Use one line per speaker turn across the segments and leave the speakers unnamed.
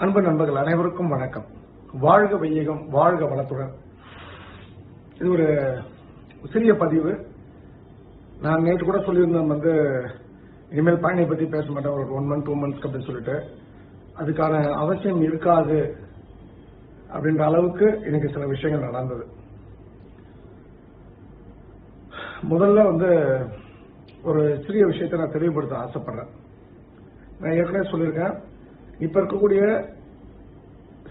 அன்பு நண்பர்கள் அனைவருக்கும் வணக்கம். வாழ்க வையகம், வாழ்க வளத்துடன். இது ஒரு சிறிய பதிவு. நான் நேற்று கூட சொல்லியிருந்தேன், இனிமேல் பயணை பத்தி பேச மாட்டேன், ஒரு 1 month 2 months அப்படின்னு சொல்லிட்டு. அதுக்கான அவசியம் இருக்காது அப்படின்ற அளவுக்கு இன்னைக்கு சில விஷயங்கள் நடந்தது. முதல்ல ஒரு சிறிய விஷயத்தை நான் தெளிவுபடுத்த ஆசைப்படுறேன். நான் ஏற்கனவே சொல்லியிருக்கேன், இப்ப இருக்கக்கூடிய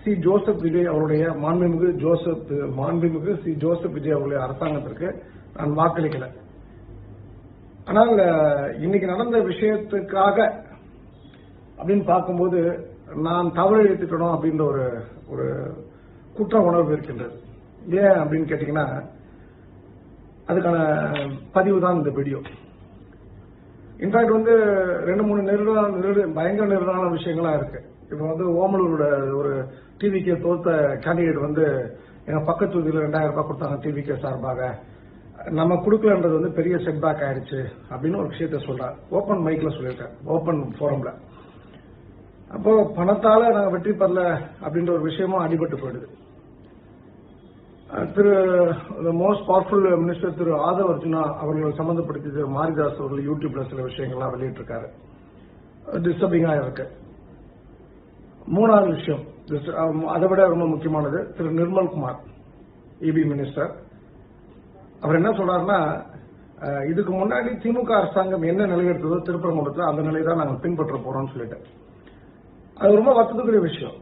சி ஜோசப் விஜய் அவருடைய மாண்புமிகு சி ஜோசப் விஜய் அவருடைய அரசாங்கத்திற்கு நான் வாக்களிக்கல. ஆனால் இன்னைக்கு நடந்த விஷயத்துக்காக அப்படின்னு பார்க்கும்போது நான் தவறு எடுத்துக்கணும் அப்படின்ற ஒரு குற்ற உணர்வு இருக்கின்றது. ஏன் அப்படின்னு கேட்டீங்கன்னா, அதுக்கான பதிவு தான் இந்த வீடியோ. இன்ஃபேக்ட் 2-3 பயங்கர நெருடான விஷயங்களா இருக்கு. இப்ப ஓமலூரோட ஒரு டிவிக்கு தோத்த கேண்டிடேட் எங்க பக்கத்து தொகுதியில் 2000 ரூபாய் கொடுத்தாங்க டிவிக்கு சார்பாக, நம்ம கொடுக்கலன்றது பெரிய செட்பேக் ஆயிடுச்சு அப்படின்னு ஒரு விஷயத்த சொல்றாரு. ஓபன் மைக்ல சொல்லியிருக்காரு, ஓபன் போரம்ல. அப்போ பணத்தால நாங்க வெற்றி பெறல அப்படின்ற ஒரு விஷயமும் அடிபட்டு போயிடுது. மோஸ்ட் பவர்ஃபுல் மினிஸ்டர் திரு ஆதவ் அர்ஜுனா அவர்களை சம்பந்தப்படுத்தி திரு மாரிதாஸ் அவர்கள் யூடியூப்ல சில விஷயங்கள்லாம் வெளியிட்டிருக்காரு. டிஸ்டர்பிங்கா இருக்கு. மூணாவது விஷயம், அதை விட ரொம்ப முக்கியமானது, திரு நிர்மல்குமார் இபி மினிஸ்டர். அவர் என்ன சொல்றாருன்னா, இதுக்கு முன்னாடி திமுக அரசாங்கம் என்ன நிலை எடுத்ததோ திருப்பரங்குன்றத்தில் அந்த நிலையை தான் நாங்கள் பின்பற்ற போறோம்னு சொல்லிட்டு. அது ரொம்ப வருத்தத்துக்குரிய விஷயம்.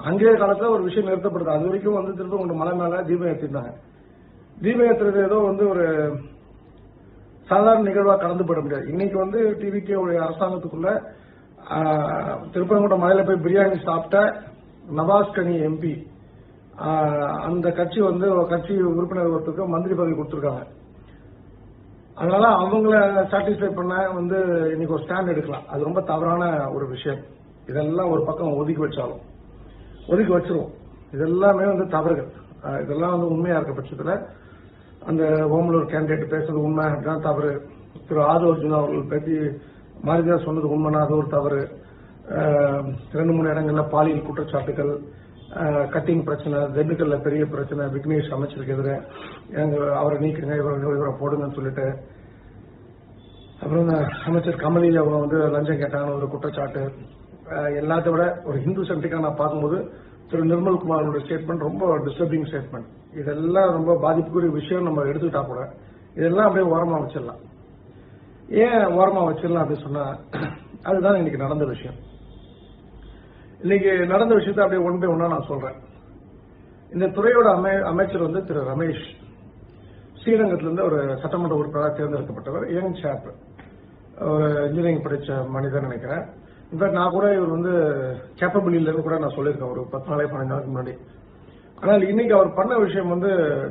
அன்றைய காலத்துல ஒரு விஷயம் நிறுத்தப்படுது. அது வரைக்கும் திருப்பரங்குன்றம் மலை மேல தீபம் ஏற்றிருந்தாங்க. தீபம் ஏற்றுறது ஏதோ ஒரு சாதாரண நிகழ்வா கடந்து போட முடியாது. இன்னைக்கு டிவிக்கு அரசாங்கத்துக்குள்ள திருப்பரங்குன்றம் மலையில போய் பிரியாணி சாப்பிட்ட நவாஸ் கனி எம்பி, அந்த கட்சி கட்சி உறுப்பினர் ஒருத்தருக்கு மந்திரி பதவி கொடுத்திருக்காங்க. அதனால அவங்கள சாட்டிஸ்ஃபை பண்ண இன்னைக்கு ஒரு ஸ்டாண்ட் எடுக்கலாம். அது ரொம்ப தவறான ஒரு விஷயம். இதெல்லாம் ஒரு பக்கம் ஒதுக்கி வச்சிருவோம். இதெல்லாமே தவறுகள். இதெல்லாம் உண்மையா இருக்க பட்சத்துல அந்த ஓமலூர் கேண்டிடேட் பேசுறது உண்மை அப்படின்னா தவறு. திரு ஆதவ் அர்ஜுனா அவர்கள் பற்றி மாரிதாஸ் சொன்னது உண்மைனா அது ஒரு தவறு. 2-3 இடங்கள்ல பாலியல் குற்றச்சாட்டுகள், கட்டிங் பிரச்சனை, திண்டுக்கல்ல பெரிய பிரச்சனை, விக்னேஷ் அமைச்சருக்கு எதிர அவரை நீக்குங்க, இவரை போடுங்கன்னு சொல்லிட்டு. அப்புறம் அமைச்சர் கமலி அவங்க லஞ்சம் கேட்டாங்கன்னு ஒரு குற்றச்சாட்டு. எல்லாத்த விட ஒரு ஹிந்து சென்ட்ரிக்கா நான் பார்க்கும்போது திரு நிர்மல்குமாரோட ஸ்டேட்மெண்ட் ரொம்ப டிஸ்டர்பிங் ஸ்டேட்மெண்ட். இதெல்லாம் ரொம்ப பாதிப்புக்குரிய விஷயம். நம்ம எடுத்துக்கிட்டா கூட இதெல்லாம் அப்படியே ஓரமா வச்சிடலாம். ஏன் ஓரமா வச்சிடலாம் அப்படின்னு சொன்னா, அதுதான் இன்னைக்கு நடந்த விஷயம். இன்னைக்கு நடந்த விஷயத்த அப்படியே ஒன் பை ஒன்னா நான் சொல்றேன். இந்த துறையோட அமைச்சர் திரு ரமேஷ் ஸ்ரீரங்கத்திலிருந்து ஒரு சட்டமன்ற உறுப்பினராக தேர்ந்தெடுக்கப்பட்டவர். யங் சாப், ஒரு இன்ஜினியரிங் படிச்ச மனிதன் நினைக்கிறேன். இன்ஃபேக்ட் நான் கூட இவர் கேப்பபிள் இல்லைன்னு கூட நான் சொல்லியிருக்கேன் ஒரு 10 நாளைக்கு 15 நாளைக்கு முன்னாடி. ஆனால் இன்னைக்கு அவர் பண்ண விஷயம்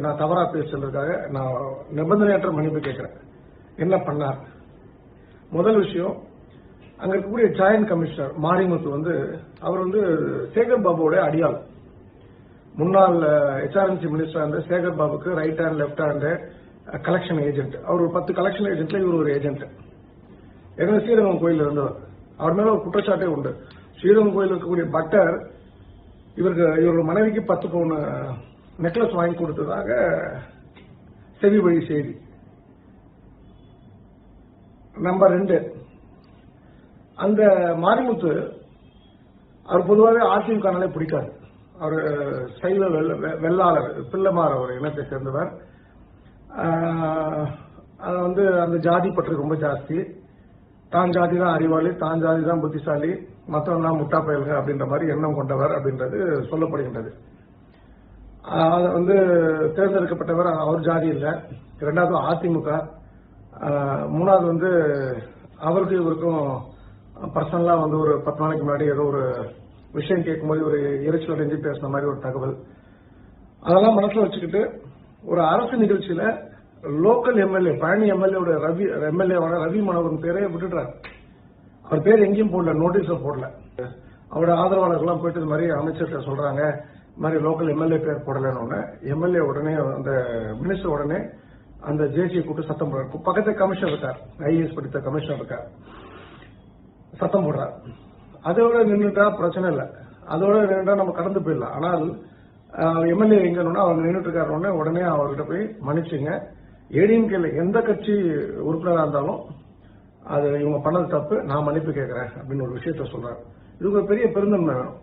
நான் தவறா பேசுறதுக்காக நான் நிபந்தனையற்ற மன்னிப்பு கேட்கிறேன். என்ன பண்ணார்? முதல் விஷயம், அங்க இருக்கக்கூடிய ஜாயின்ட் கமிஷனர் மாரிமுத்து அவர் சேகர் பாபுவோட அடியாள். முன்னாள் HRMC மினிஸ்டர் இருந்த சேகர் பாபுக்கு right hand left hand collection agent. அவர் ஒரு 10 கலெக்ஷன் ஏஜென்ட்ல இவர் ஒரு ஏஜென்ட். ஏற்கனவே ஸ்ரீரங்கம் கோயில் இருந்தவர். அவர் மேல ஒரு குற்றச்சாட்டே உண்டு. ஸ்ரீரங்கம் கோயில் இருக்கக்கூடிய பட்டர் இவரோட மனைவிக்கு 10 பவுன் நெக்லஸ் வாங்கி கொடுத்ததாக செவி வழி செய்தி. நம்பர் 2, அந்த மாரிமுத்து அவர் பொதுவாகவே அதிமுகனாலே பிடிக்காது. அவர் சைவ வெள்ளாளர், பிள்ளைமார் அவர் இனத்தை சேர்ந்தவர். அந்த ஜாதி பற்று ரொம்ப ஜாஸ்தி. தான் ஜாதி தான் அறிவாளி, தான் ஜாதி தான் புத்திசாலி, மற்றவெல்லாம் முட்டா பயல்கள் அப்படின்ற மாதிரி எண்ணம் கொண்டவர் அப்படின்றது சொல்லப்படுகின்றது. தேர்ந்தெடுக்கப்பட்டவர் அவர் ஜாதி இல்லை. 2வது அதிமுக. 3வது அவருக்கு இவருக்கும் பர்சனலா ஒரு 10 நாளைக்கு முன்னாடி ஏதோ ஒரு விஷயம் கேட்கும்போது ஒரு எரிச்சல் அடைஞ்சு பேசின மாதிரி ஒரு தகவல். அதெல்லாம் மனசுல வச்சுக்கிட்டு ஒரு அரசு நிகழ்ச்சியில லோக்கல் எம்எல்ஏ பழனி எம்எல்ஏவான ரவி மனோகரன் பேரே விட்டுட்டார். அவர் பேர் எங்கேயும் போடல, நோட்டீஸ்ல போடல. அவரோட ஆதரவாளர்கள்லாம் போயிட்டு இது மாதிரி அமைச்சர்கிட்ட சொல்றாங்க, இந்த மாதிரி லோக்கல் எம்எல்ஏ பேர் போடலன்னு. எம்எல்ஏ உடனே அந்த மினிஸ்டர் உடனே அந்த ஜேசியை கூட்டு சத்தம் போடுறாரு. பக்கத்துல கமிஷனர் இருக்கார், ஐஏஎஸ் படித்த கமிஷனர் இருக்கார், சத்தம் போடுறார். அதை விட நின்றுட்டா பிரச்சனை இல்லை. அதோட நம்ம கடந்து போயிடலாம். ஆனால் எம்எல்ஏ எங்கன்னா அவங்க நின்றுட்டு இருக்காரு, உடனே அவர்கிட்ட போய் மன்னிச்சுங்க, ஏடிஎம்கேல எந்த கட்சி உறுப்பினராக இருந்தாலும் அது இவங்க பண்ணது தப்பு, நான் மன்னிப்பு கேட்கிறேன் அப்படின்னு ஒரு விஷயத்த சொல்றாரு. இதுக்கு ஒரு பெரிய பெருந்தன்மை வேணும்.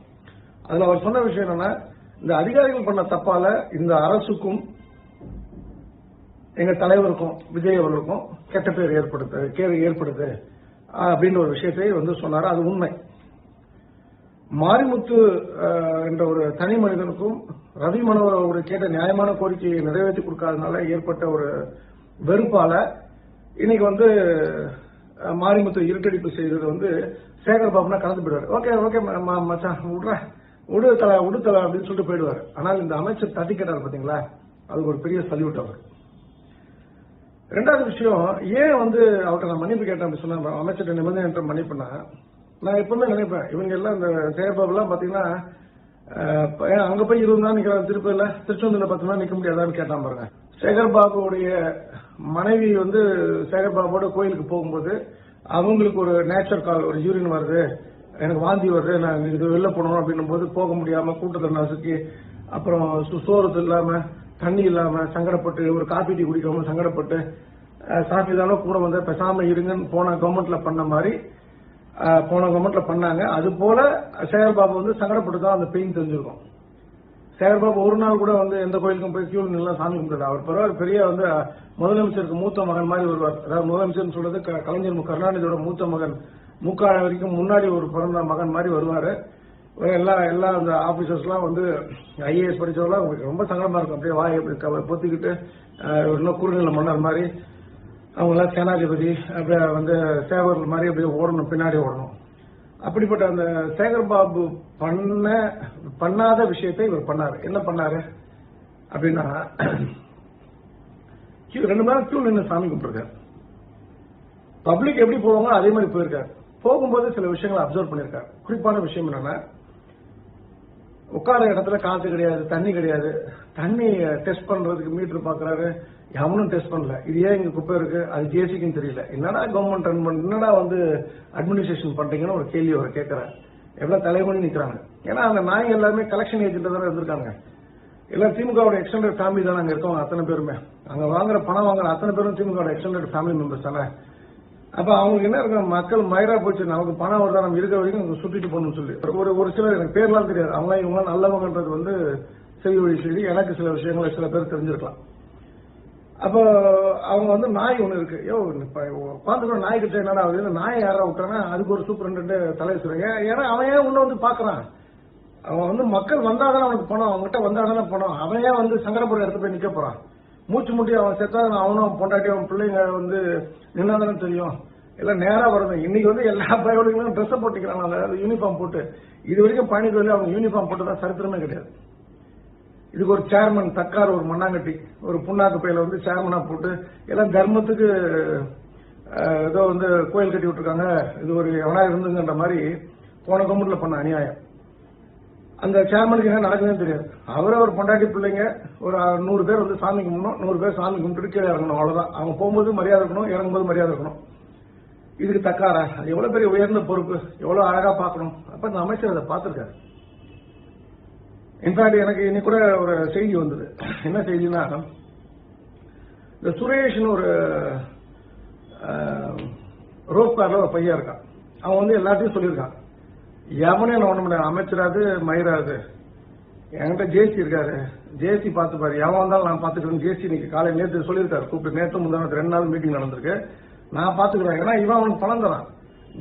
அதுல அவர் சொன்ன விஷயம் என்னன்னா, இந்த அதிகாரிகள் பண்ண தப்பால இந்த அரசுக்கும் எங்க தலைவருக்கும் விஜய் அவர்களுக்கும் கெட்ட பேர் ஏற்படுது அப்படின்ற ஒரு விஷயத்தை சொன்னாரு. அது உண்மை. மாரிமுத்து என்ற ஒரு தனி மனிதனுக்கும் ரவி மனோகர் அவர்கள் கேட்ட நியாயமான கோரிக்கையை நிறைவேற்றி கொடுக்காதனால ஏற்பட்ட ஒரு வெறுப்பால இன்னைக்கு மாரிமுத்து இருட்டடிப்பு செய்தது சேகர் பாபுனா கலந்து போயிடுவார். ஓகே ஓகே மச்சான் உடு தலை அப்படின்னு சொல்லிட்டு போயிடுவார். ஆனால் இந்த அமைச்சர் தட்டி கேட்டார் பாத்தீங்களா, அதுக்கு ஒரு பெரிய சல்யூட் அவர். ரெண்டாவது விஷயம், ஏன் அவர்கிட்ட நான் மன்னிப்பு கேட்டேன் அப்படி சொன்ன அமைச்சர் நிபந்தனை மன்னிப்புனா, நான் எப்பவுமே நினைப்பேன் இவங்க எல்லாம் இந்த சேகர்பாபு எல்லாம் பாத்தீங்கன்னா அங்க போய் 20 நாள் நிக்கிறாங்க, திருச்செந்தூர்ல 10 நாள் நிக்க முடியாதான்னு கேட்டான் பாருங்க. சேகர்பாபுடைய மனைவி சேகர்பாபுவோட கோயிலுக்கு போகும்போது அவங்களுக்கு ஒரு நேச்சர் கால், ஒரு யூரின் வருது, எனக்கு வாந்தி வருது, நான் இது வெளில போனோம் அப்படின்னும் போது போக முடியாம கூட்டத்தில் நசுக்கி, அப்புறம் சோறு இல்லாம தண்ணி இல்லாம சங்கடப்பட்டு, ஒரு காபி டீ குடிக்காம சங்கடப்பட்டு, சாப்பிதாலும் கூட பேசாம இருங்கன்னு போன கவர்மெண்ட்ல பண்ண மாதிரி போன கவர்மெண்ட்ல பண்ணாங்க. அது போல சேகர்பாபு சங்கடப்பட்டு தான் அந்த பெயின் தெரிஞ்சிருக்கும். சேகர்பாபு ஒரு நாள் கூட எந்த கோயிலுக்கும் போய் கியூல நின்று சாமி கும்பிட்டு, அவர் பரவாயில்ல பெரிய முதலமைச்சருக்கு மூத்த மகன் மாதிரி வருவார். அதாவது முதலமைச்சர் சொல்றது கலைஞர் கருணாநிதியோட மூத்த மகன், முக்கால வரைக்கும் முன்னாடி ஒரு பிறந்த மகன் மாதிரி வருவாரு. எல்லா அந்த ஆபீசர்ஸ் எல்லாம் ஐஏஎஸ் படிச்சவங்களாம் உங்களுக்கு ரொம்ப சங்கடமா இருக்கும். அப்படியே வாயை பொத்திக்கிட்டு இன்னும் குறுநில மன்னர் மாதிரி அவங்க எல்லாம் சேனாதிபதி அப்படியே சேவர்கள் மாதிரி அப்படியே ஓடணும், பின்னாடி ஓடணும். அப்படிப்பட்ட அந்த சேகர்பாபு பண்ணாத விஷயத்தை இவர் பண்ணாரு. என்ன பண்ணாரு அப்படின்னா, 2 மணி நேரம் கியூ நின்று சாமி கும்பிட்டுருக்காரு. பப்ளிக் எப்படி போவாங்க அதே மாதிரி போயிருக்காரு. போகும்போது சில விஷயங்களை அப்சர்வ் பண்ணிருக்காரு. குறிப்பான விஷயம் என்னன்னா, உட்கார இடத்துல காத்து கிடையாது, தண்ணி கிடையாது. தண்ணி டெஸ்ட் பண்றதுக்கு மீட்டர் பாக்குறாரு, எவனும் டெஸ்ட் பண்ணல. இது ஏன் இங்க குப்பை இருக்கு, அது ஜேசிக்குன்னு தெரியல. என்னடா கவர்மெண்ட் ரன் பண்ண, என்னடா அட்மினிஸ்ட்ரேஷன் பண்றீங்கன்னு ஒரு கேள்வி அவர் கேட்கிறார். எவ்வளவு தலைவணி நிக்கிறாங்க. ஏன்னா அந்த நாய் எல்லாமே கலெக்ஷன் ஏஜென்ட் தானே இருந்திருக்காங்க. எல்லாம் திமுகவோட எக்ஸ்டெண்டட் ஃபேமிலி தானே அங்க இருக்கவங்க அத்தனை பேருமே. அங்க பணம் வாங்குற அத்தனை பேரும் திமுக எக்ஸ்டெண்டட் ஃபேமிலி மெம்பர்ஸ் தானே. அப்ப அவங்களுக்கு என்ன இருக்கு, மக்கள் மயிரா போச்சு, நமக்கு பணம் வருதா, நம்ம இருக்க வரைக்கும் சுட்டிட்டு போகணும்னு சொல்லி ஒரு சிலர், எனக்கு பேர்லாம் தெரியாது, அவங்க இவங்க நல்லவங்கன்றது செய்தி வழி செய்தி. எனக்கு சில விஷயங்களை சில பேர் தெரிஞ்சிருக்கலாம். அப்போ அவங்க நாய் ஒண்ணு இருக்கு, உட்காந்துக்கிற நாய் கிட்ட என்னடா ஆகுது, நாயை யாரா விட்டானா அதுக்கு ஒரு சூப்பரண்ட் தலை சொல்லுங்க. ஏன்னா அவன் ஏன் உன்ன பாக்குறான், அவன் மக்கள் வந்தாதானே அவனுக்கு பணம், அவங்ககிட்ட வந்தாதானே பணம். அவன் ஏன் சங்கடப்படுற இடத்துல போய் நிக்க போறான். மூச்சு முட்டி அவன் செத்தாதான் அவனும் பொண்டாட்டி அவன் பிள்ளைங்க நின்னாதானே தெரியும். எல்லாம் நேரா வருது. இன்னைக்கு எல்லா பயவர்களும் ட்ரெஸ் போட்டுக்கிறாங்க, யூனிஃபார்ம் போட்டு. இது வரைக்கும் பயணிகள் அவங்க யூனிஃபார்ம் போட்டதா சரித்திரமே கிடையாது. இதுக்கு ஒரு சேர்மன் தக்கார், ஒரு மண்ணாங்கட்டி, ஒரு புண்ணாக்கு பையில சேர்மனா போட்டு எல்லாம் தர்மத்துக்கு ஏதோ கோயில் கட்டி விட்டுருக்காங்க, இது ஒரு எவனா இருந்துங்கன்ற மாதிரி போன கவர்மெண்ட்ல பண்ண அநியாயம். அந்த சேர்மனுக்கு என்ன நடக்குதுன்னு தெரியாது. அவரே ஒரு பொண்டாட்டி பிள்ளைங்க ஒரு 100 பேர் சாமி கும்பிடணும், 100 பேர் சாமி கும்பிட்டு கீழே இறங்கணும், அவ்வளவுதான். அவங்க போகும்போது மரியாதை இருக்கணும், இறங்கும்போது மரியாதை இருக்கணும். இதுக்கு தக்காரா, அது எவ்வளவு பெரிய உயர்ந்த பொறுப்பு, எவ்வளவு அழகா பார்க்கணும். அப்ப இந்த அமைச்சர் அதை பார்த்திருக்காரு. இன்ஃபேக்ட் எனக்கு இன்னைக்கு கூட ஒரு செய்தி வந்தது. என்ன செய்தினா, இந்த சுரேஷ்னு ஒரு ரோப் கார்ல ஒரு பையன் இருக்கான். அவன் எல்லாத்தையும் சொல்லியிருக்கான், எவனே நான் ஒண்ணு முடியாது, அமைச்சராது மயிராது, என்கிட்ட ஜேசி இருக்காரு, ஜேசி பார்த்து பாரு, எவன் வந்தாலும் நான் பாத்துக்கிறேன். ஜேசி இன்னைக்கு காலையில் நேற்று சொல்லியிருக்காரு, கூப்பிட்டு நேற்று முந்தான 2 நாள் மீட்டிங் நடந்திருக்கு, நான் பாத்துக்கிறேன். ஏன்னா இவன் அவனுக்கு பணம் தரான்.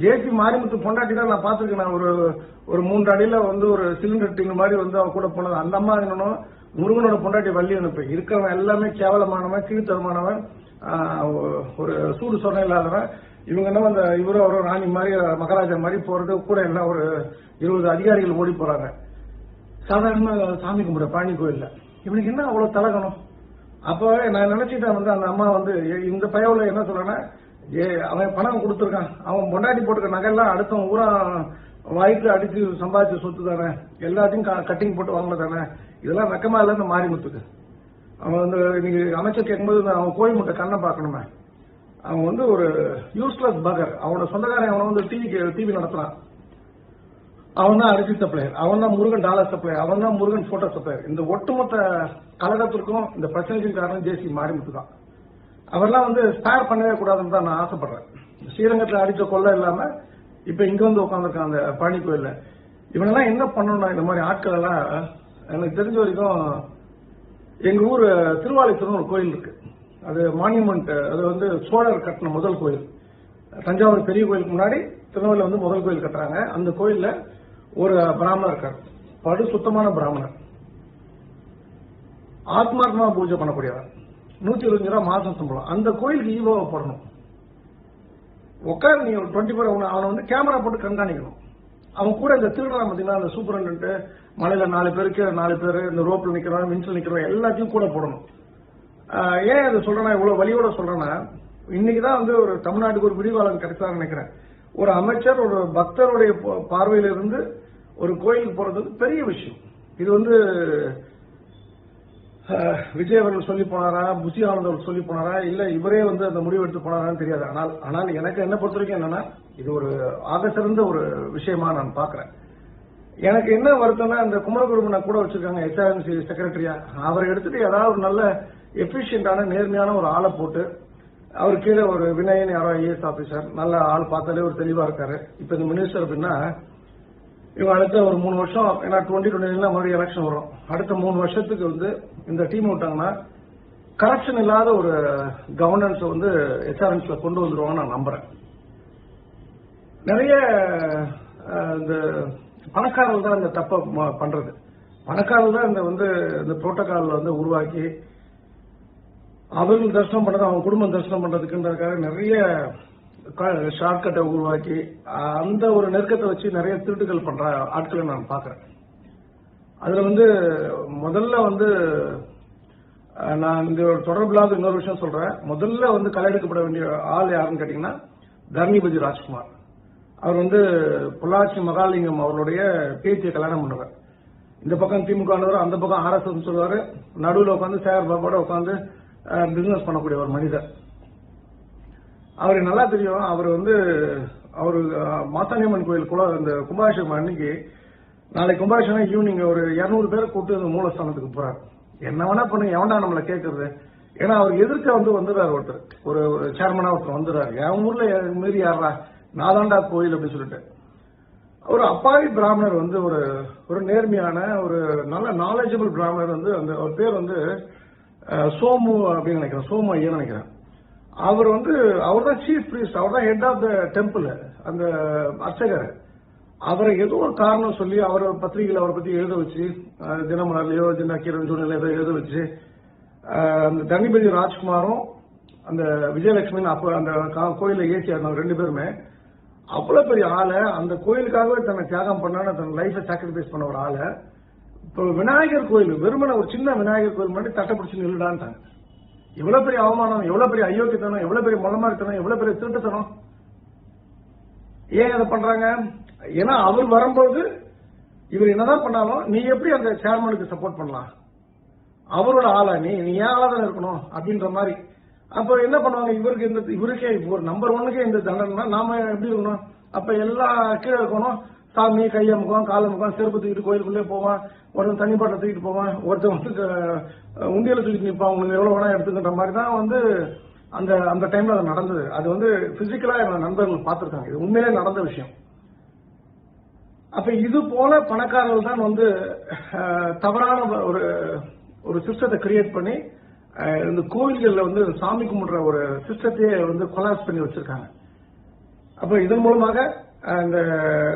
ஜேசி மாரிமுத்து பொண்டாட்டி தான் நான் பாத்துருக்கேன். ஒரு 3 அடியில ஒரு சிலிண்டர் டிங் மாதிரி அவ கூட போனது. அந்த அம்மா என்னன்னு முருகனோட பொண்டாட்டி வள்ளி அனுப்பி இருக்கிறவன் எல்லாமே கேவலமானவன், கீழ்த்தரமானவன், ஒரு சூடு சொன்ன இல்லாதவன். இவங்க என்ன இவரும் ஒரு ராணி மாதிரி மகாராஜா மாதிரி போறது கூட எல்லாம் ஒரு 20 அதிகாரிகள் ஓடி போறாங்க. சாதாரண சாமி கும்பிட பழனி கோயில்ல இவனுக்கு என்ன அவ்வளவு தலகணும். அப்ப நான் நினைச்சிட்டேன் அந்த அம்மா இந்த பயவுல என்ன சொல்றேன்னா, அவன் பணம் கொடுத்துருக்கான், அவன் பொண்டாட்டி போட்டுக்க நகையெல்லாம் அடுத்தவன் ஊரா வாய்க்கு அடிச்சு சம்பாதிச்சு சொத்து தானே, எல்லாத்தையும் கட்டிங் போட்டு வாங்கின தானே, இதெல்லாம் வெக்கமா இல்ல இந்த மாரிமுத்துக்கு. அவன் இன்னைக்கு அமைச்சர் கேட்கும்போது அவன் கோயில் முட்டை கண்ணை பார்க்கணுமே. அவன் ஒரு யூஸ்லெஸ் பகர். அவனோட சொந்தக்காரன் அவனை டிவி நடத்துறான். அவன் தான் அரிசி சப்ளையர், அவன் தான் முருகன் டாலர் சப்ளையர், அவன் தான் முருகன் போட்டோ சப்ளையர். இந்த ஒட்டுமொத்த கழகத்திற்கும் இந்த பிரச்சனைக்கு காரணம் ஜேசி மாரிமுத்து தான். அவரெல்லாம் வந்து ஸ்பேர் பண்ணவே கூடாதுன்னு தான் நான் ஆசைப்படுறேன். ஸ்ரீரங்கத்தில் அடிச்ச கொள்ளை இல்லாம இப்ப இங்க வந்து உட்காந்துருக்கான் அந்த பழனி கோயில்ல. இவனெல்லாம் என்ன பண்ணணும்னா இந்த மாதிரி ஆட்கள் எல்லாம் எனக்கு தெரிஞ்ச வரைக்கும் எங்க ஊர் திருவாலைத்தூர்னு ஒரு கோயில் இருக்கு. அது மான்யூமெண்ட், அது வந்து சோழர் கட்டின முதல் கோயில். தஞ்சாவூர் பெரிய கோயிலுக்கு முன்னாடி திருநெல்வேலியில் வந்து முதல் கோயில் கட்டுறாங்க. அந்த கோயில்ல ஒரு பிராமணர் இருக்கார், படு சுத்தமான பிராமணர், ஆத்மார்த்தமா பூஜை பண்ணக்கூடியவர், 125 ரூபா மாசம் சம்பளம். அந்த கோயிலுக்கு ஈவோவை போடணும். உட்காரு நீ 24 அவனை வந்து கேமரா போட்டு கண்காணிக்கணும். அவன் கூட இந்த திருடுறான் பார்த்தீங்கன்னா, அந்த சூப்பரண்ட் மலையில 4 பேருக்கு 4 பேர் இந்த ரோப்ல நிக்கிறவன், மின்சில் நிக்கிறவன் எல்லாத்தையும் கூட போடணும். ஏன் அதை சொல்றேன்னா, இவ்வளவு வலியோட சொல்றேன்னா, இன்னைக்குதான் வந்து ஒரு தமிழ்நாட்டுக்கு ஒரு விடிவாளம் கிடைச்சான்னு நினைக்கிறேன். ஒரு அமைச்சர் ஒரு பக்தருடைய பார்வையில இருந்து ஒரு கோயிலுக்கு போறது பெரிய விஷயம். இது வந்து விஜய் அவர்கள் சொல்லி போனாரா, புசி ஆனந்த் அவர்கள் சொல்லி போனாரா, இல்ல இவரே வந்து அந்த முடிவு எடுத்து போனாரான்னு தெரியாது. ஆனால் எனக்கு என்ன பொறுத்த வரைக்கும் என்னன்னா, இது ஒரு ஆக சிறந்த ஒரு விஷயமா நான் பாக்குறேன். எனக்கு என்ன வருத்தம்னா, இந்த குமரகுருமனை கூட வச்சிருக்காங்க HRMC செக்ரட்டரியா, அவரை எடுத்துட்டு ஏதாவது ஒரு நல்ல எஃபிஷியன்டான நேர்மையான ஒரு ஆளை போட்டு, அவர் கீழே ஒரு வினயன் யாரோ IAS ஆபீசர், நல்ல ஆள் பார்த்தாலே ஒரு தெளிவா இருக்காரு. இப்ப இந்த மினிஸ்டர் அப்படின்னா இவங்க அடுத்த ஒரு 3 வருஷம், ஏன்னா 2029 மறுபடியும் எலெக்ஷன் வரும், அடுத்த 3 வருஷத்துக்கு வந்து இந்த டீம் விட்டாங்கன்னா கரப்ஷன் இல்லாத ஒரு கவர்னன்ஸ் வந்து HRMCல கொண்டு வந்துருவாங்க நான் நம்புறேன். நிறைய இந்த பணக்காரர்கள் தான் இந்த தப்ப பண்றது. பணக்காரர்கள் தான் இந்த வந்து இந்த புரோட்டோகால் வந்து உருவாக்கி அவர்கள் தரிசனம் பண்றது, அவங்க குடும்பம் தரிசனம் பண்றதுக்குன்றதுக்காக நிறைய ஷார்ட்கட்டை உருவாக்கி அந்த ஒரு நெருக்கத்தை வச்சு நிறைய திருட்டுகள் பண்ற ஆட்களை நான் பாக்குறேன். அதுல வந்து முதல்ல வந்து நான் இந்த தொடர்பில்லாத இன்னொரு விஷயம் சொல்றேன். முதல்ல வந்து கலையெடுக்கப்பட வேண்டிய ஆள் யாருன்னு கேட்டீங்கன்னா தர்ணிபதி ராஜ்குமார். அவர் வந்து பொள்ளாச்சி மகாலிங்கம் அவருடைய பேத்தியை கல்யாணம் பண்ணுவார். இந்த பக்கம் திமுக, அந்த பக்கம் RSS சொல்லுவாரு, நடுவில் உட்காந்து சேகர் பாபாவோட உட்காந்து பிசினஸ் பண்ணக்கூடிய ஒரு மனிதர். அவருக்கு நல்லா தெரியும். அவர் வந்து அவரு மாசாணியம்மன் கோயில் கூட இந்த கும்பாபிஷேகம் அன்னைக்கு, நாளைக்கு கும்பாபிஷேகம் ஈவினிங் ஒரு 200 பேரை கூப்பிட்டு மூலஸ்தானத்துக்கு போறாரு. என்ன வேணா பண்ணுங்க, எவன்டா நம்மளை கேட்கறது. ஏன்னா அவர் எதிர்க்க வந்து வந்துடுறாரு ஒருத்தர், ஒரு சேர்மனா ஒருத்தர் வந்துடுறாரு. என் ஊர்ல மீறி யாரா, நாதாண்டா கோயில் அப்படின்னு சொல்லிட்டு. ஒரு அப்பாவி பிராமணர் வந்து ஒரு நேர்மையான ஒரு நல்ல நாலேஜபிள் பிராமணர் வந்து, அந்த ஒரு பேர் வந்து சோமு அப்படின்னு நினைக்கிறேன், சோமு ஐயர் நினைக்கிறேன். அவர் வந்து அவர் தான் சீஃப் பிரீஸ்ட், அவர் தான் ஹெட் ஆஃப் த டெம்பிள், அந்த அர்ச்சகர். அவரை ஏதோ ஒரு காரணம் சொல்லி அவர் பத்திரிகையில் அவரை பத்தி எழுத வச்சு, தினமலர்லயோ தினக்கீரன் சூழ்நிலை ஏதோ எழுத வச்சு, அந்த தர்ணிபதி ராஜ்குமாரும் அந்த விஜயலட்சுமி அப்ப அந்த கோயில ஏசியார் 2 பேருமே அவ்வளவு பெரிய ஆளை, அந்த கோயிலுக்காகவே தன்னை தியாகம் பண்ண, தன் லைஃபை சாக்ரிஃபைஸ் பண்ண ஒரு ஆளை, இப்போ விநாயகர் கோயில் வெறுமனை ஒரு சின்ன விநாயகர் கோயில் மட்டும் தட்டை பிடிச்சு நில்லுடான்ட்டாங்க. எவ்வளவு பெரிய அவமானம், எவ்வளவு பெரிய அயோக்கியத்தனம், எவ்வளவு பெரிய மொளமாரித்தனம், எவ்வளவு பெரிய திருட்டுத்தனம். ஏன் அதை பண்றாங்க? ஏன்னா அவர் வரும்போது இவர் என்னதான் பண்ணாலும் நீ எப்படி அந்த சேர்மனுக்கு சப்போர்ட் பண்ணலாம், அவரோட ஆளா நீ ஏன் ஆளாதான் இருக்கணும் அப்படின்ற மாதிரி. அப்ப என்ன பண்ணுவாங்க, இவருக்கே ஒரு நம்பர் 1க்கே இந்த தண்டனை, நாம எப்படி இருக்கணும்? அப்ப எல்லா கீழே இருக்கணும், சாமி கையை முகம் காலை முகம் செருப்பு தூக்கிட்டு கோயிலுக்குள்ளே போவான், ஒருத்தன் தண்ணி பாட்டை தூக்கிட்டு போவான், ஒருத்தன் வந்து உண்டியில தூக்கிட்டு நிற்பான், உங்களுக்கு எவ்வளவு வேணா எடுத்துக்கின்ற மாதிரி தான் வந்து அந்த டைம்ல அது நடந்தது. அது வந்து பிசிக்கலா என்னோட நண்பர்கள் பார்த்திருக்காங்க, இது உண்மையிலே நடந்த விஷயம். அப்ப இது போல பணக்காரர்கள் தான் வந்து தவறான ஒரு சிஸ்டத்தை கிரியேட் பண்ணி இந்த கோயில்கள்ல வந்து சாமி கும்பிடுற ஒரு சிஸ்டத்தையே வந்து கொலாப்ஸ் பண்ணி வச்சிருக்காங்க. அப்ப இதன் மூலமாக இந்த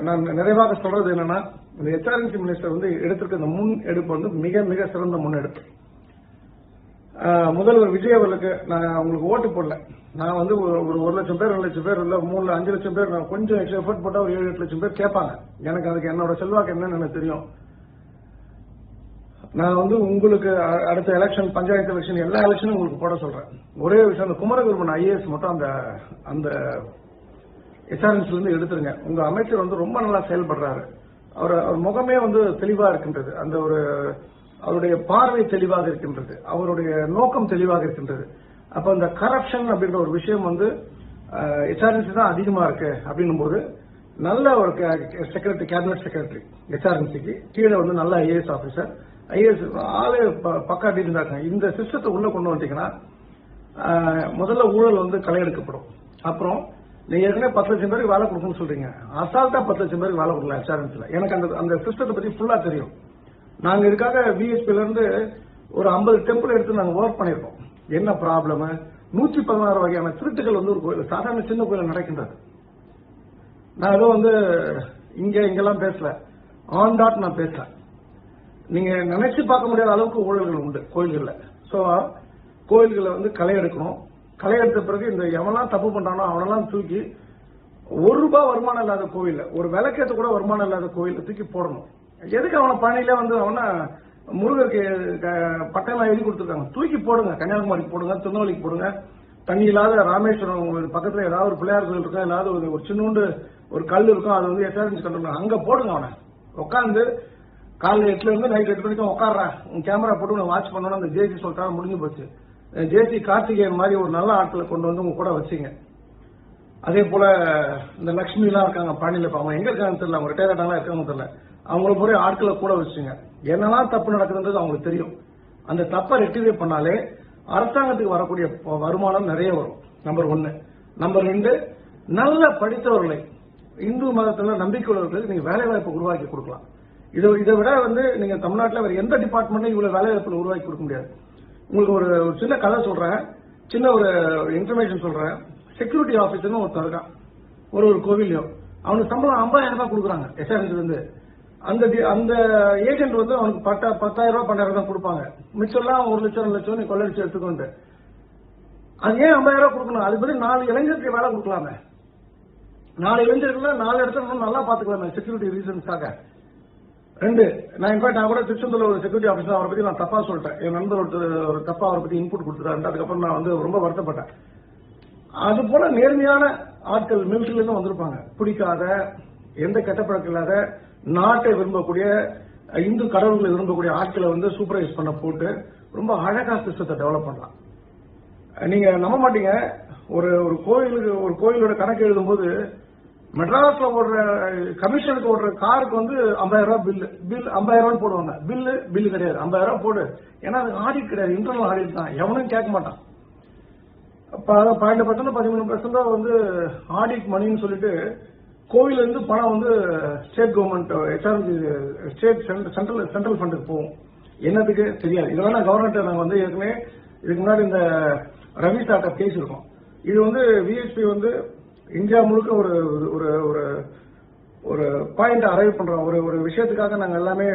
நான் நிறைவாக சொல்றது என்னன்னா, இந்த HRMC மினிஸ்டர் வந்து எடுத்திருக்க இந்த முன் எடுப்பு வந்து மிக மிக சிறந்த முன்னெடுப்பு. முதல்வர் விஜய் அவர்களுக்கு நான் உங்களுக்கு ஓட்டு போடல. நான் வந்து ஒரு 1 லட்சம் பேர் 2 லட்சம் பேர் இல்ல 3-5 லட்சம் பேர், நான் கொஞ்சம் எஃபர்ட் போட்டா ஒரு 7-8 லட்சம் பேர் கேட்பாங்க. எனக்கு அதுக்கு என்னோட செல்வாக்கு என்னன்னு எனக்கு தெரியும். நான் வந்து உங்களுக்கு அடுத்த எலெக்ஷன், பஞ்சாயத்து எலெக்ஷன், எல்லா எலெக்ஷனும் உங்களுக்கு போட சொல்றேன். ஒரே விஷயம், அந்த குமரகுருமன் IAS மட்டும் அந்த HRMC இருந்து எடுத்துருங்க. உங்க அமைச்சர் வந்து ரொம்ப நல்லா செயல்படுறாரு. அவர் முகமே வந்து தெளிவா இருக்கின்றது, அந்த அவருடைய பார்வை தெளிவாக இருக்கின்றது, அவருடைய நோக்கம் தெளிவாக இருக்கின்றது. அப்ப இந்த கரப்ஷன் அப்படின்ற ஒரு விஷயம் வந்து HRMC தான் அதிகமா இருக்கு அப்படின்னும் போது நல்ல ஒரு செக்ரட்டரி, கேபினட் செக்ரட்டரி HRMCக்கு கீழே வந்து நல்ல IAS ஆபீசர், IAS ஆளு பக்கா டீல் தான். இந்த சிஸ்டத்தை உள்ள கொண்டு வந்துட்டீங்கன்னா முதல்ல ஊழல் வந்து களை எடுக்கப்படும். அப்புறம் நீங்க ஏற்கனவே 10 லட்சம் பேருக்கு வேலை கொடுக்கணும்னு சொல்றீங்க, அசால்ட்டா 10 லட்சம் பேருக்கு வேலை கொடுக்கலாம் HRMCல. எனக்கு அந்த சிஸ்டத்தை பத்தி ஃபுல்லா தெரியும். நாங்க இதுக்காக VHPல இருந்து ஒரு 50 டெம்பிள் எடுத்து நாங்க ஒர்க் பண்ணிருக்கோம். என்ன ப்ராப்ளம், 116 வகையான திருட்டுகள் வந்து ஒரு கோயில், சாதாரண சின்ன கோயில் நடக்கின்றது. நான் ஏதோ வந்து இங்கெல்லாம் பேசல, ஆன் டாட் நான் பேசுறேன். நீங்க நினைச்சு பார்க்க முடியாத அளவுக்கு ஊழல்கள் உண்டு கோயில்கள்ல. சோ கோயில்களை வந்து களை எடுக்கணும். களை எடுத்த பிறகு இந்த எவனெல்லாம் தப்பு பண்றானோ அவனெல்லாம் தூக்கி ₹1 வருமானம் இல்லாத கோயில், ஒரு விளக்கேற்ற கூட வருமானம் இல்லாத கோயில தூக்கி போடணும். எதுக்கு அவனை பணியில வந்து அவனை முருகருக்கு பட்டம் எழுதி கொடுத்துருக்காங்க, தூக்கி போடுங்க. கன்னியாகுமரிக்கு போடுங்க, திருநெல்வேலிக்கு போடுங்க. தண்ணி இல்லாத ராமேஸ்வரம் பக்கத்துல ஏதாவது ஒரு பிள்ளையார் கோயில் இருக்கும், ஏதாவது ஒரு சின்னூண்டு ஒரு கல் இருக்கும், அது வந்து HRMC கண்ட்ரோல், அங்க போடுங்க. அவனை உட்காந்து காலைல 8 இருந்து நைட் 8 வரைக்கும் உட்காடுறேன், உன் கேமரா போட்டு வாட்ச் பண்ணணும். அந்த ஜேசி சொல்லிட்டாங்க, முடிஞ்சு போச்சு. ஜேசி கார்த்திகேயன் மாதிரி ஒரு நல்ல ஆட்களை கொண்டு வந்து உங்க கூட வச்சுங்க. அதே போல இந்த லட்சுமி எல்லாம் இருக்காங்க பழனியில, அவங்க எங்க இருக்காங்கன்னு தெரியல, அவங்க ரிட்டையர் ஆனாலும் இருக்காங்க தெரியல, அவங்கள போய் ஆட்களை கூட வச்சுங்க. என்னெல்லாம் தப்பு நடக்குதுன்றது அவங்களுக்கு தெரியும். அந்த தப்பை ரெக்டிஃபை பண்ணாலே அரசாங்கத்துக்கு வரக்கூடிய வருமானம் நிறைய வரும். நம்பர் 1. நம்பர் 2, நல்ல படித்தவர்களை இந்து மதத்துல நம்பிக்கை உள்ளவர்களுக்கு நீங்க வேலை வாய்ப்பு உருவாக்கி கொடுக்கலாம். இதை விட வந்து நீங்க தமிழ்நாட்டில் வேற எந்த டிபார்ட்மெண்ட்டும் இவ்வளவு வேலை வாய்ப்பு உருவாக்கி கொடுக்க முடியாது. உங்களுக்கு ஒரு சின்ன கதை சொல்றேன், சின்ன ஒரு இன்ஃபர்மேஷன் சொல்றேன். செக்யூரிட்டி ஆபீசர்னு ஒருத்தர் இருக்கான் ஒரு கோவிலையும், அவனுக்கு சம்பளம் 50,000 ரூபாய் கொடுக்குறாங்க HRMC இருந்து. அந்த ஏஜென்ட் வந்து அவனுக்கு 10,000 ரூபாய் 12,000 தான் கொடுப்பாங்க. மிச்சம்லாம் 1 லட்சம் 2 லட்சம் நீ கொள்ளடிச்சு எடுத்துக்கொண்டு. அது ஏன் 50,000 ரூபாய் கொடுக்கணும்? அது பத்தி 4 இளைஞருக்கு வேலை கொடுக்கலாமே. 4 இளைஞர்கள் 4 இடத்துல நல்லா பாத்துக்கலாமே செக்யூரிட்டி ரீசன்ஸ்க்காக. 2, நான் இன்ஃபேக்ட் நான் கூட திருச்செந்தூர்ல ஒரு செக்யூரிட்டி ஆபீசர், அவரை பத்தி நான் தப்பா சொல்லிட்டேன். என் நண்பர் ஒரு தப்பா அவரை பத்தி இன்புட் கொடுத்துட்டாரு. அதுக்கப்புறம் நான் வந்து ரொம்ப வருத்தப்பட்டேன். அது போல நேர்மையான ஆட்கள் மிலிட்டரில இருந்து வந்திருப்பாங்க. பிடிக்காத, எந்த கெட்ட பழக்கம் இல்லாத, நாட்டை விரும்பக்கூடிய, இந்து கடவுள்களை விரும்பக்கூடிய ஆட்களை வந்து சூப்பர்வைஸ் பண்ண போட்டு ரொம்ப அழகா சிஸ்டத்தை டெவலப் பண்ணலாம். நீங்க நம்ப மாட்டீங்க, ஒரு கோயிலோட கணக்கு எழுதும் போது மெட்ராஸ்ல ஓடுற கமிஷனுக்கு ஓடுற காருக்கு வந்து 50,000 ரூபாய் பில் 50,000 ரூபாய் போடுவாங்க. பில்லு கிடையாது, 50,000 ரூபாய் போடு. ஏன்னா அது ஆடிட் கிடையாது, இன்டர்னல் ஆடிட் தான், எவனும் கேட்க மாட்டான். 12% 13% வந்து ஆடிட் மணின்னு சொல்லிட்டு கோவில இருந்து பணம் வந்து state government HRMC state central ஃபண்டுக்கு போகும். என்னதுக்கு தெரியாது. இதெல்லாம் நான் கவர்மெண்ட் நாங்க வந்து ஏற்கனவே இதுக்கு முன்னாடி இந்த ரவி சார்ட்ட பேசியிருக்கோம். இது வந்து VHP வந்து இந்தியா முழுக்க ஒரு பாயிண்ட் அரைவ் பண்றோம். ஒரு விஷயத்துக்காக நாங்க எல்லாமே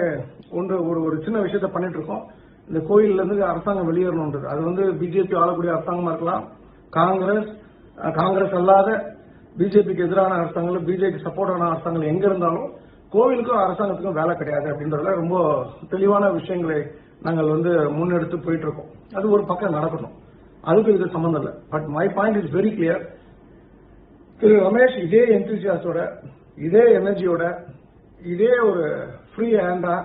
ஒரு சின்ன விஷயத்த பண்ணிட்டு இருக்கோம். இந்த கோயில்ல இருந்து அரசாங்கம் வெளியேறணும்ன்றது. அது வந்து பிஜேபி ஆளக்கூடிய அரசாங்கமா இருக்கலாம், காங்கிரஸ் அல்லாத பிஜேபிக்கு எதிரான அரசாங்கம், பிஜேபி சப்போர்ட்டான அரசாங்கம் எங்க இருந்தாலும் கோவிலுக்கும் அரசாங்கத்துக்கும் வேலை கிடையாது அப்படின்றதுல ரொம்ப தெளிவான விஷயங்களை நாங்கள் வந்து முன்னெடுத்து போயிட்டு இருக்கோம். அது ஒரு பக்கம் நடக்கணும், அதுக்கு இது சம்பந்தம் இல்லை. But my point is very clear. Thiru Ramesh இதே என்தூசியாஸோட, இதே எனர்ஜியோட, இதே ஒரு ஃப்ரீ ஹேண்டா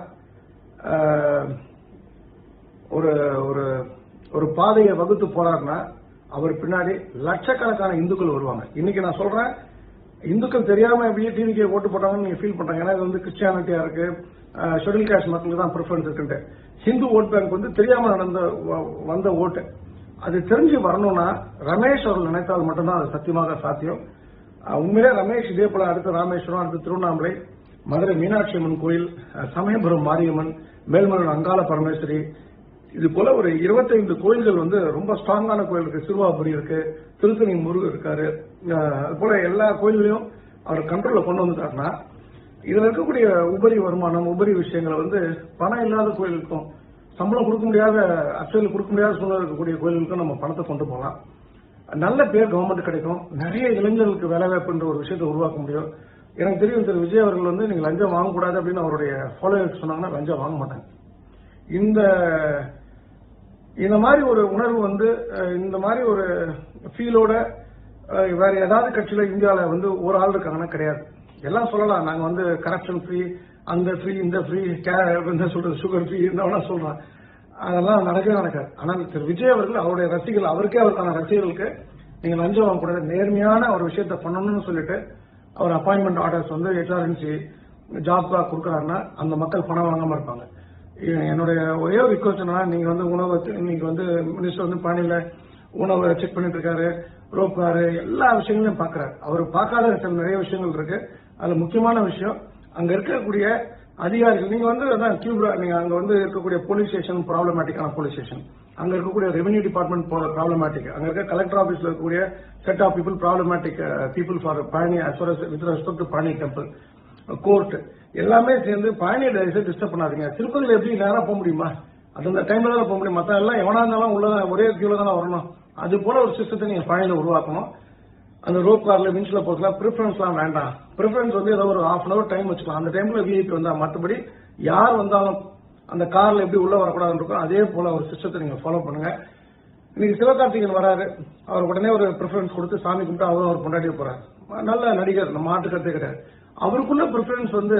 ஒரு பாதையை வகுத்து போறாருன்னா அவர் பின்னாடி லட்சக்கணக்கான இந்துக்கள் வருவாங்க. இன்னைக்கு நான் சொல்றேன், இந்துக்கள் தெரியாம அப்படியே டிவிக்கு ஓட்டு போட்டாங்கன்னு நீங்க ஃபீல் பண்றாங்க. ஏன்னா இது வந்து கிறிஸ்டியானிட்டியா இருக்கு, ஷெட்யூல் காஸ்ட் மக்களுக்கு தான் ப்ரிஃபரன்ஸ் இருக்குன்ட்டு. ஹிந்து ஓட் பேங்க் வந்து தெரியாம வந்த ஓட்டு. அது தெரிஞ்சு வரணும்னா ரமேஷ் அவர்கள் நினைத்தால் மட்டும்தான் அது சத்தியமாக சாத்தியம். உண்மையிலே ரமேஷ் இதே போல அடுத்த ராமேஸ்வரம், அடுத்த திருவண்ணாமலை, மதுரை மீனாட்சி அம்மன் கோயில், சமயபுரம் மாரியம்மன், மேல்மருவன் அங்காள பரமேஸ்வரி, இது போல ஒரு 25 கோயில்கள் வந்து ரொம்ப ஸ்ட்ராங்கான கோயில் இருக்கு. சிறுவாபுரி இருக்கு, திருத்தணி முருகர் இருக்காரு. அது போல எல்லா கோயில்களையும் அவர் கண்ட்ரோல்ல கொண்டு வந்துட்டாருன்னா இதுல இருக்கக்கூடிய உபரி வருமானம், உபரி விஷயங்களை வந்து பணம் இல்லாத கோயிலுக்கும், சம்பளம் கொடுக்க முடியாத, அக்சுவலி கொடுக்க முடியாத சூழ்நிலை இருக்கக்கூடிய கோயிலுக்கும் நம்ம பணத்தை கொண்டு போகலாம். நல்ல பேர் கவர்மெண்ட் கிடைக்கும், நிறைய இளைஞர்களுக்கு வேலைவாய்ப்புன்ற ஒரு விஷயத்தை உருவாக்க முடியும். எனக்கு தெரியும் திரு விஜய் அவர்கள் வந்து நீங்க லஞ்சம் வாங்கக்கூடாது அப்படின்னு அவருடைய ஃபாலோவர்ஸ் சொன்னாங்கன்னா லஞ்சம் வாங்க மாட்டாங்க. இந்த மாதிரி ஒரு உணர்வு வந்து, இந்த மாதிரி ஒரு ஃபீலோட வேற ஏதாவது கட்சியில இந்தியாவில் வந்து ஒரு ஆள் இருக்காங்கன்னா கிடையாது. எல்லாம் சொல்லலாம், நாங்க வந்து கரப்ஷன் ஃப்ரீ, அந்த ஃப்ரீ, இந்த ஃப்ரீ, சொல்றது சுகர் ஃப்ரீ, இந்த சொல்றேன். அதெல்லாம் நடக்கவே நடக்காது. ஆனால் திரு விஜய் அவர்கள் அவருடைய ரசிகர்கள், அவருக்கான ரசிகர்களுக்கு நீங்க லஞ்சம் வாங்கக்கூடாது, நேர்மையான ஒரு விஷயத்த பண்ணணும்னு சொல்லிட்டு அவர் அப்பாயின்மெண்ட் ஆர்டர்ஸ் வந்து ஹெச்ஆர்என்சி ஜாப்காக கொடுக்குறாருன்னா அந்த மக்கள் பணம் வாங்காம இருப்பாங்க. என்னுடைய ஒரே ஒரு ரிக்வஸ்ட் என்னன்னா, நீங்க வந்து உணவு இன்னைக்கு வந்து மினிஸ்டர் வந்து பணியில உணவை செக் பண்ணிட்டு இருக்காரு, ரோப்காரு எல்லா விஷயங்களையும் பாக்குறாரு. அவர் பார்க்காத நிறைய விஷயங்கள் இருக்கு. அதுல முக்கியமான விஷயம் அங்க இருக்கக்கூடிய அதிகாரிகள். நீங்க வந்து நீங்க அங்க வந்து இருக்கக்கூடிய போலீஸ் ஸ்டேஷன் ப்ராப்ளமேட்டிக்கான போலீஸ் ஸ்டேஷன், அங்க இருக்கக்கூடிய ரெவென்யூ டிபார்ட்மெண்ட் ப்ராப்ளமேட்டிக், அங்க இருக்க கலெக்டர் ஆபீஸ்ல இருக்கக்கூடிய set of people problematic people for Palani as far as with respect to Palani temple court எல்லாமே சேர்ந்து பழனி டிஸ்டர்ப் பண்ணாதீங்க. திருப்பதியில் எப்படி நேரம் போக முடியுமா? அந்த டைம்ல தான் போக முடியும். மற்ற எல்லாம் எவனா இருந்தாலும் உள்ள ஒரே கியூல தானே வரணும். அது போல ஒரு சிஸ்டத்தை நீங்க பழனியில உருவாக்கணும். அந்த ரோப் கார்ல மின்ஸ்ல போகலாம். ப்ரிஃபரன்ஸ்லாம் வேண்டாம். ப்ரிஃபரன்ஸ் வந்து ஏதோ ஒரு ஹாஃப் அன் அவர் டைம் வச்சுக்கலாம். அந்த டைம்ல விஐபி வந்தா, மற்றபடி யார் வந்தாலும் அந்த கார்ல எப்படி உள்ள வரக்கூடாதுன்னு இருக்கும். அதே போல ஒரு சிஸ்டத்தை நீங்க ஃபாலோ பண்ணுங்க. இன்னைக்கு சிவகார்த்திகேயன் வராரு, அவர் உடனே ஒரு ப்ரிஃபரன்ஸ் கொடுத்து சாமி கும்பிட்டு அவரும் அவர் கொண்டாடி போறாரு. நல்ல நடிகர், நம்ம மாட்டு கருத்தே கிடையாது. அவருக்குள்ள ப்ரிஃபரன்ஸ் வந்து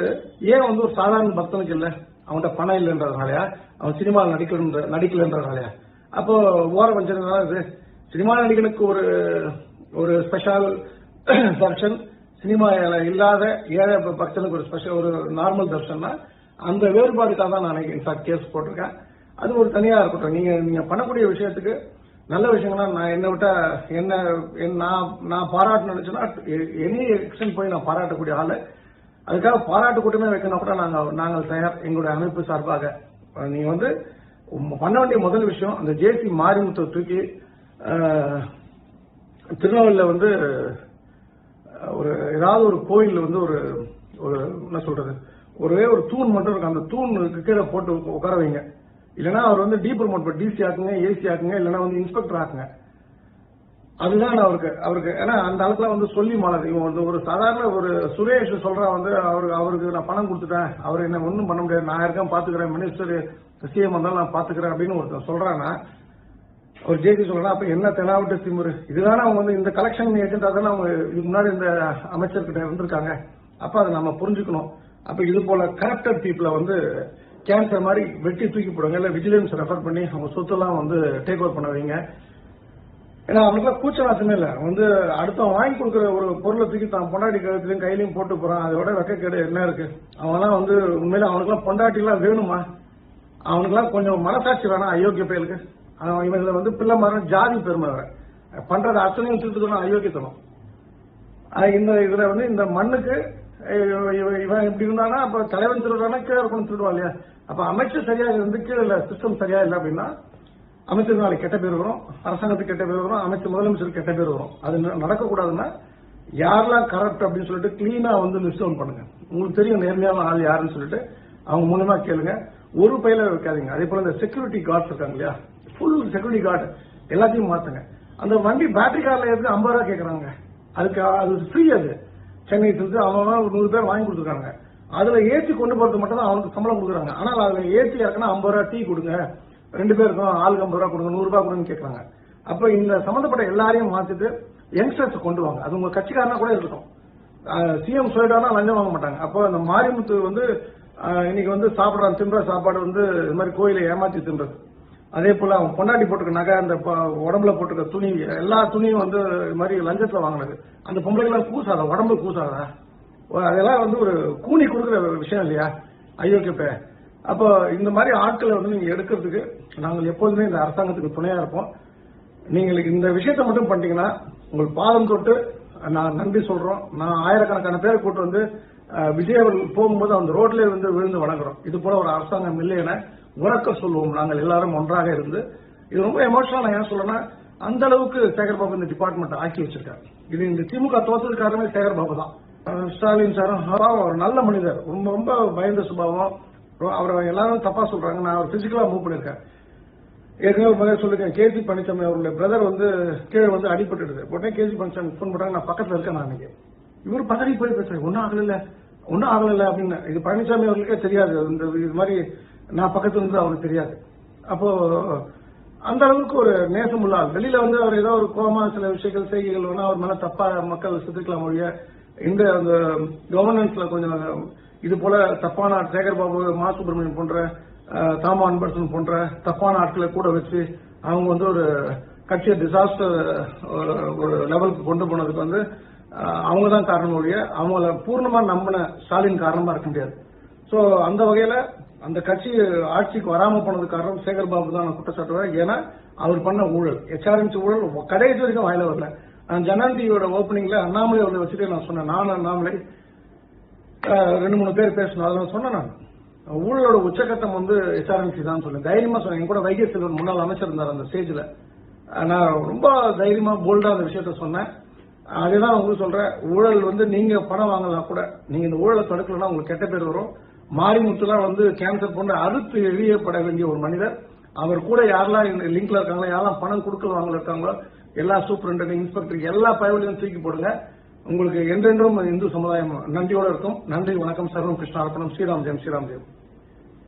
ஏன் வந்து ஒரு சாதாரண பக்தனுக்கு இல்ல? அவன்கிட்ட பணம் இல்லைன்றதுனாலயா? அவன் சினிமாவில் நடிக்கலன்றதுனாலயா? அப்போ ஓர வஞ்சனால இது சினிமா நடிகனுக்கு ஒரு ஸ்பெஷல் தர்ஷன், சினிமா இல்லாத ஏழை பக்தனுக்கு ஒரு ஸ்பெஷல் ஒரு நார்மல் தர்ஷன்னா அந்த வேறுபாடுக்காக தான் நான் இன்ஃபேக்ட் கேஸ் போட்டிருக்கேன். அது ஒரு தனியா இருக்கட்டும். நீங்க பண்ணக்கூடிய விஷயத்துக்கு நல்ல விஷயங்களா நான் என்ன விட்டா நான் பாராட்டு நினைச்சேன்னா எனி எக்ஸ்டென்ட் போய் நான் பாராட்டக்கூடிய ஆளு. அதுக்காக பாராட்டு கூட்டமே வைக்கணும் கூட நாங்கள் தயார், எங்களுடைய அமைப்பு சார்பாக. நீங்க வந்து பண்ண வேண்டிய முதல் விஷயம், அந்த ஜேசி மாரிமுத்தை தூக்கி திருநெல்வேலியில வந்து ஏதாவது ஒரு கோயில் வந்து ஒரு என்ன சொல்றது, ஒரே ஒரு தூண் மட்டும் இருக்கு. அந்த தூணுக்கு கீழே போட்டு உட்கார வைங்க. இல்லைன்னா அவர் வந்து டி ப்ரமோட் டிசி ஆக்குங்க, ஏசி ஆக்குங்க, இல்லைன்னா வந்து இன்ஸ்பெக்டர் ஆக்குங்க. அதுதான் அவருக்கு ஏன்னா அந்த அளவுக்குலாம் வந்து சொல்லி மாறாது. ஒரு சாதாரண ஒரு சுரேஷ் சொல்றா வந்து அவருக்கு நான் பணம் கொடுத்துட்டேன், அவர் என்ன ஒன்றும் பண்ண முடியாது, நான் இருக்கேன் பாத்துக்கிறேன், மினிஸ்டர் சிஎம் வந்தாலும் நான் பாத்துக்கிறேன் அப்படின்னு ஒருத்தர் சொல்றான்னா, ஒரு ஜேசி சொல்றா, அப்ப என்ன தெனாவட்டு திமுரு? இதுதானே அவங்க வந்து இந்த கலெக்ஷன் ஏஜென்டா தானே அவங்க இதுக்கு முன்னாடி இந்த அமைச்சர்கிட்ட இருந்திருக்காங்க. அப்ப அதை நம்ம புரிஞ்சுக்கணும். அப்ப இது போல கரப்டட் பீப்புளை வந்து கேன்சர் மாதிரி வெட்டி தூக்கி போடுங்க, இல்ல விஜிலன்ஸ் ரெஃபர் பண்ணி அவங்க சொத்தெல்லாம் வந்து டேக் ஓவர் பண்ண வைங்க. ஏன்னா அவனுக்குலாம் கூச்சலாசமே இல்லை. வந்து அடுத்தவன் வாங்கி கொடுக்குற ஒரு பொருளை தூக்கி தான் பொண்டாட்டி கழுத்துலையும் கையிலையும் போட்டு போறான். அதோட வெக்கக்கேடு என்ன இருக்கு? அவன்லாம் வந்து உண்மையில அவனுக்குலாம் பொண்டாட்டிலாம் வேணுமா? அவனுக்குலாம் கொஞ்சம் மனசாட்சி வேணாம். அயோக்கிய பயலுக்கு இவங்களை வந்து பிள்ளை மாறன் ஜாதி பெருமை வேற பண்றது அத்தனையும் திருத்துக்கணும், அயோக்கியத்தனம். இந்த இதுல வந்து இந்த மண்ணுக்கு இவன் இப்படி இருந்தானா அப்ப தலைவன் திருடுறானா கீழே இருக்கணும் திருடுவா இல்லையா? அப்ப அமைச்சர் சரியா இருந்து கீழே இல்ல, சிஸ்டம் சரியா இல்லை அப்படின்னா அமைச்சர் நாளைக்கு கெட்ட பேர் வரும், அரசாங்கத்துக்கு கெட்ட பேர் வரும், அமைச்சர் முதலமைச்சருக்கு கெட்ட பேர் வரும். அது நடக்கக்கூடாதுன்னா யாரெல்லாம் கரப்ட் அப்படின்னு சொல்லிட்டு கிளீனா வந்து லிஸ்ட் அவுட் பண்ணுங்க. உங்களுக்கு தெரியும் நேர்மையான ஆள் யாருன்னு சொல்லிட்டு அவங்க மூலமா கேளுங்க. ஒரு பையில வைக்காதீங்க. அதே போல இந்த செக்யூரிட்டி கார்ட்ஸ் இருக்காங்க இல்லையா, ஃபுல் செக்யூரிட்டி கார்டு எல்லாத்தையும் மாத்துங்க. அந்த வண்டி பேட்டரி கார்ல இருக்கு 50 ரூபா கேட்கறாங்க. அது ஃப்ரீ. அது சென்னை இருந்து அவன் ஒரு 100 பேர் வாங்கி கொடுத்துருக்காங்க. அதுல ஏற்றி கொண்டு போறது மட்டும் தான் அவனுக்கு சம்பளம் கொடுக்குறாங்க. ஆனால் அதுல ஏற்றி இறக்குனா 50 ரூபா டீ கொடுங்க, 2 பேருக்கும் ஆளுக்கு 50 ரூபா கொடுங்க, 100 ரூபாய் கொடுங்கன்னு கேட்கறாங்க. அப்ப இந்த சம்பந்தப்பட்ட எல்லாரையும் மாத்திட்டு யங்ஸ்டர்ஸ் கொண்டு வாங்க. அது உங்க கட்சிக்காரனா கூட இருக்கட்டும். சிஎம் சொல்லிட்டானா லஞ்சம் வாங்க மாட்டாங்க. அப்போ அந்த மாரிமுத்து வந்து இன்னைக்கு வந்து சாப்பிடுறான், தின்ற சாப்பாடு வந்து இது மாதிரி கோயிலை ஏமாத்தி தின்றது. அதே போல அவன் பொண்டாட்டி போட்டுக்க நகை, அந்த உடம்புல போட்டுக்க துணி, எல்லா துணியும் வந்து இது மாதிரி லஞ்சத்துல வாங்கினது. அந்த பொம்பளைகளாம் கூசாதா, உடம்பு கூசாதா? அதெல்லாம் வந்து ஒரு கூலி கொடுக்குற விஷயம் இல்லையா ஐயோக்கியப்ப? அப்போ இந்த மாதிரி ஆட்களை வந்து நீங்க எடுக்கிறதுக்கு நாங்கள் எப்போதுமே இந்த அரசாங்கத்துக்கு துணையா இருப்போம். நீங்களுக்கு இந்த விஷயத்த மட்டும் பண்ணிட்டீங்கன்னா உங்கள் பாதம் தொட்டு நான் நன்றி சொல்றோம். நான் ஆயிரக்கணக்கான பேரை கூட்டு வந்து விஜய் அவர்கள் போகும்போது அந்த ரோட்ல வந்து விழுந்து வணங்குறோம். இது போல ஒரு அரசாங்கம் இல்லை என உறக்க சொல்லுவோம். நாங்கள் எல்லாரும் ஒன்றாக இருந்து. இது ரொம்ப எமோஷனலா நான் ஏன் சொல்றேன்னா, அந்த அளவுக்கு சேகர் பாபு இந்த டிபார்ட்மெண்ட் ஆக்கி வச்சிருக்காரு. இது இந்த திமுக தோற்றதுக்கு காரணமே சேகர் பாபு தான். ஸ்டாலின் சாரும் ஒரு நல்ல மனிதர், ரொம்ப ரொம்ப பயந்த சுபாவம். அவரை எல்லாரும் தப்பா சொல்றாங்க. நான் அவர் பிசிக்கலா மூவ் பண்ணிருக்கேன். ஏற்கனவே ஒரு மாதிரி சொல்லிருக்கேன். கேசி பழனிசாமி அவருடைய பிரதர் வந்து கீழே வந்து அடிபட்டுடுது. உடனே கேசி பழனிசாமி போன் பண்றாங்க, நான் பக்கத்துல இருக்கேன். நான் இன்னைக்கு இவர் பதறி போய் பேசுறேன், ஒன்னும் ஆகல அப்படின்னு. இது பழனிசாமி அவர்களுக்கே தெரியாது. இந்த இது மாதிரி நான் பக்கத்துல இருந்து அவருக்கு தெரியாது. அப்போ அந்த அளவுக்கு ஒரு நேசம் உள்ள ஆள். வெளியில வந்து அவர் ஏதோ ஒரு கோமா சில விஷயங்கள் செய்கைகள் வேணா அவர் மேல தப்பா மக்கள் சித்திக்கலாம் மொழிய. இந்த அந்த கவர்னன்ஸ்ல கொஞ்சம் இது போல தப்பான சேகர் பாபு, மா சுப்பிரமணியன் போன்ற தாமா அன்பரசன் போன்ற தப்பான ஆட்களை கூட வச்சு அவங்க வந்து ஒரு கட்சியை டிசாஸ்டர் ஒரு லெவலுக்கு கொண்டு போனதுக்கு வந்து அவங்க தான் காரணம் ஒழிய அவங்கள பூர்ணமா நம்பின ஸ்டாலின் காரணமா இருக்க முடியாது. சோ அந்த வகையில அந்த கட்சி ஆட்சிக்கு வராம போனது காரணம் சேகர் பாபு தான் குற்றச்சாட்டு. ஏன்னா அவர் பண்ண ஊழல், HRMC ஊழல் கடைசி வரைக்கும் வாயில வரல. நான் ஜனாதிபதியோட ஓப்பனிங்ல அண்ணாமலை அவர்களை வச்சுட்டு நான் சொன்னேன், அண்ணாமலை 2-3 பேர் பேசணும். அதை நான் சொன்னேன். நான் ஊழலோட உச்சகட்டம் HRMC தான் சொன்னேன். தைரியமா சொன்னேன். என் கூட வைகை செல்வன் முன்னாள் அமைச்சர் இருந்தார் அந்த ஸ்டேஜ்ல. நான் ரொம்ப தைரியமா போல்டா அந்த விஷயத்த சொன்னேன். அதுதான் உங்களுக்கு சொல்றேன், ஊழல் நீங்க பணம் வாங்கலாம் கூட, நீங்க இந்த ஊழலை தடுக்கலன்னா உங்களுக்கு கெட்ட பேர் வரும். மாரிமுத்துலாம் கேன்சர் போன்ற அறுத்து எழியப்பட வேண்டிய ஒரு மனிதர். அவர் கூட யாரெல்லாம் லிங்க்ல இருக்காங்களோ, யாரெல்லாம் பணம் கொடுக்கல் இருக்காங்களோ, எல்லா சூப்பரண்ட் இன்ஸ்பெக்டர் எல்லா பயவலையும் தூக்கி போடுங்க. உங்களுக்கு என்றென்றும் இந்து சமுதாயம் நன்றியோட இருக்கும். நன்றி, வணக்கம். சர்வம் கிருஷ்ணார்ப்பணம். ஸ்ரீராம் ஜெயம்.